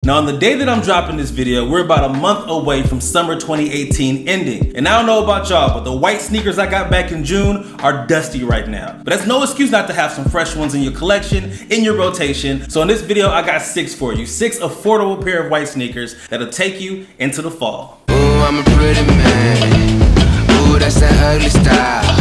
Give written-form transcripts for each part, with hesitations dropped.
Now on the day that I'm dropping this video, we're about a month away from summer 2018 ending. And I don't know about y'all, but the white sneakers I got back in June are dusty right now. But that's no excuse not to have some fresh ones in your collection, in your rotation. So in this video, I got 6 for you. 6 affordable pair of white sneakers that'll take you into the fall. Ooh, I'm a pretty man. Ooh, that's that ugly style.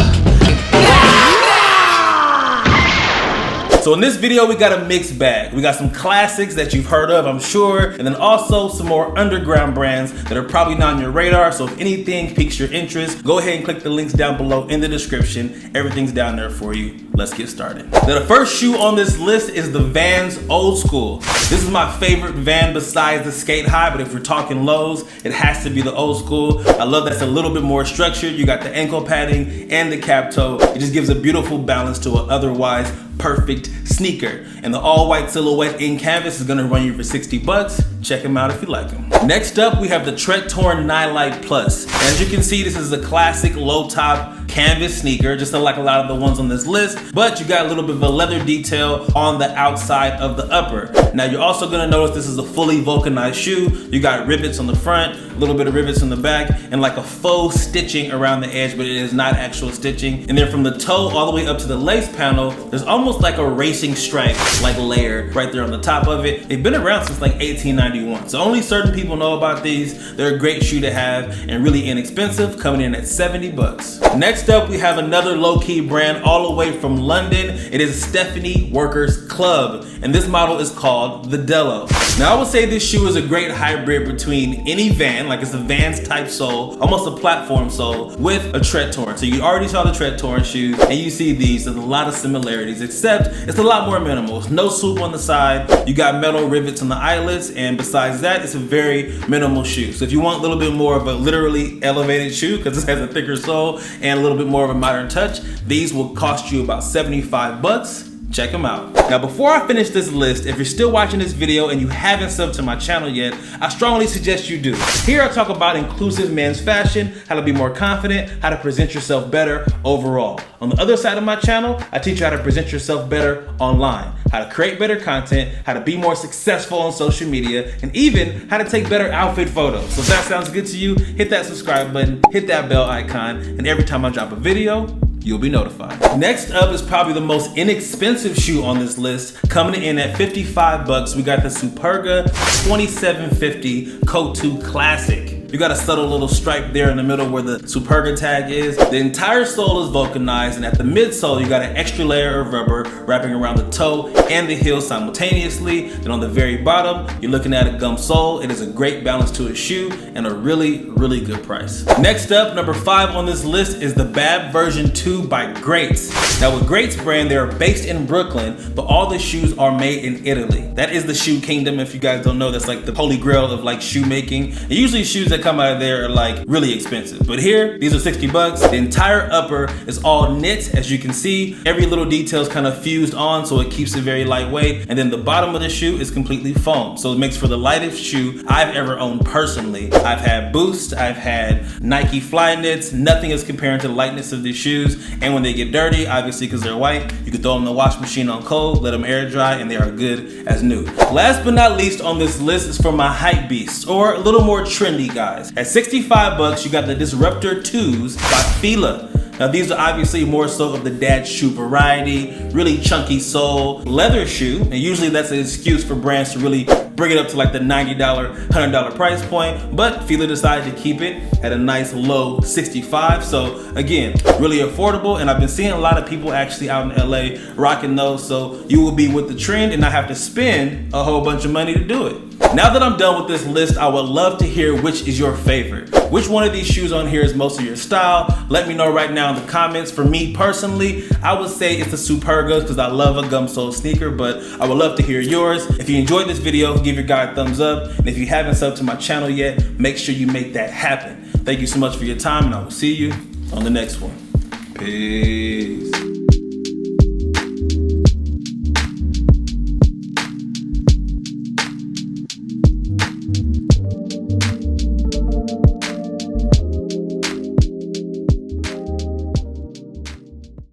So in this video, we got a mixed bag. We got some classics that you've heard of, I'm sure, and then also some more underground brands that are probably not on your radar. So if anything piques your interest, go ahead and click the links down below in the description. Everything's down there for you. Let's get started. Now the first shoe on this list is the Vans Old School. This is my favorite Van besides the Skate High, but if we're talking lows, it has to be the Old School. I love that it's a little bit more structured. You got the ankle padding and the cap toe. It just gives a beautiful balance to an otherwise perfect sneaker. And the all white silhouette in canvas is gonna run you for 60 bucks. Check them out if you like them. Next up, we have the TRETORN NYLITE Plus. As you can see, this is a classic low top canvas sneaker, just like a lot of the ones on this list, but you got a little bit of a leather detail on the outside of the upper. Now you're also gonna notice this is a fully vulcanized shoe. You got rivets on the front, a little bit of rivets on the back, and like a faux stitching around the edge, but it is not actual stitching. And then from the toe all the way up to the lace panel, there's almost like a racing stripe like layer right there on the top of it. They've been around since like 1891, so only certain people know about these. They're a great shoe to have and really inexpensive, coming in at 70 bucks. Next up, we have another low-key brand all the way from London. It is Stephanie Workers Club, and this model is called the DELLLOW. Now I would say this shoe is a great hybrid between any Van, like it's a Vans type sole, almost a platform sole, with a TRETORN. So you already saw the TRETORN shoes, and you see these. There's a lot of similarities, except it's a lot more minimal. It's no swoop on the side. You got metal rivets on the eyelets, and besides that, it's a very minimal shoe. So if you want a little bit more of a literally elevated shoe, because it has a thicker sole and a little bit more of a modern touch, these will cost you about 75 bucks. Check them out. Now before I finish this list, if you're still watching this video and you haven't subbed to my channel yet, I strongly suggest you do. Here I talk about inclusive men's fashion, how to be more confident, how to present yourself better overall. On the other side of my channel, I teach you how to present yourself better online, how to create better content, how to be more successful on social media, and even how to take better outfit photos. So if that sounds good to you, hit that subscribe button, hit that bell icon, and every time I drop a video, you'll be notified. Next up is probably the most inexpensive shoe on this list, coming in at 55 bucks. We got the SUPERGA 2750 COTU Classic. You got a subtle little stripe there in the middle where the SUPERGA tag is. The entire sole is vulcanized, and at the midsole, you got an extra layer of rubber wrapping around the toe and the heel simultaneously. Then on the very bottom, you're looking at a gum sole. It is a great balance to a shoe and a really, really good price. Next up, number 5 on this list is the Bab version 2 by Greats. Now with Greats brand, they are based in Brooklyn, but all the shoes are made in Italy. That is the shoe kingdom. If you guys don't know, that's like the holy grail of like shoe making. And usually shoes that come out of there are like really expensive, but here these are 60 bucks. The entire upper is all knit, as you can see. Every little detail is kind of fused on, so it keeps it very lightweight. And then the bottom of the shoe is completely foam, so it makes for the lightest shoe I've ever owned personally. I've had Boost, I've had Nike Fly Knits. Nothing is comparing to the lightness of these shoes. And when they get dirty, obviously because they're white, you can throw them in the wash machine on cold, let them air dry, and they are good as new. Last but not least on this list is for my hype beasts, or a little more trendy guys. At 65 bucks, you got the DISRUPTOR 2s by Fila. Now these are obviously more so of the dad shoe variety, really chunky sole, leather shoe, and usually that's an excuse for brands to really bring it up to like the $90, $100 price point, but Fila decided to keep it at a nice low 65. So again, really affordable, and I've been seeing a lot of people actually out in LA rocking those, so you will be with the trend and not have to spend a whole bunch of money to do it. Now that I'm done with this list, I would love to hear which is your favorite. Which one of these shoes on here is most of your style? Let me know right now in the comments. For me personally, I would say it's the SUPERGA because I love a gum sole sneaker, but I would love to hear yours. If you enjoyed this video, give your guy a thumbs up. And if you haven't subbed to my channel yet, make sure you make that happen. Thank you so much for your time, and I will see you on the next one. Peace.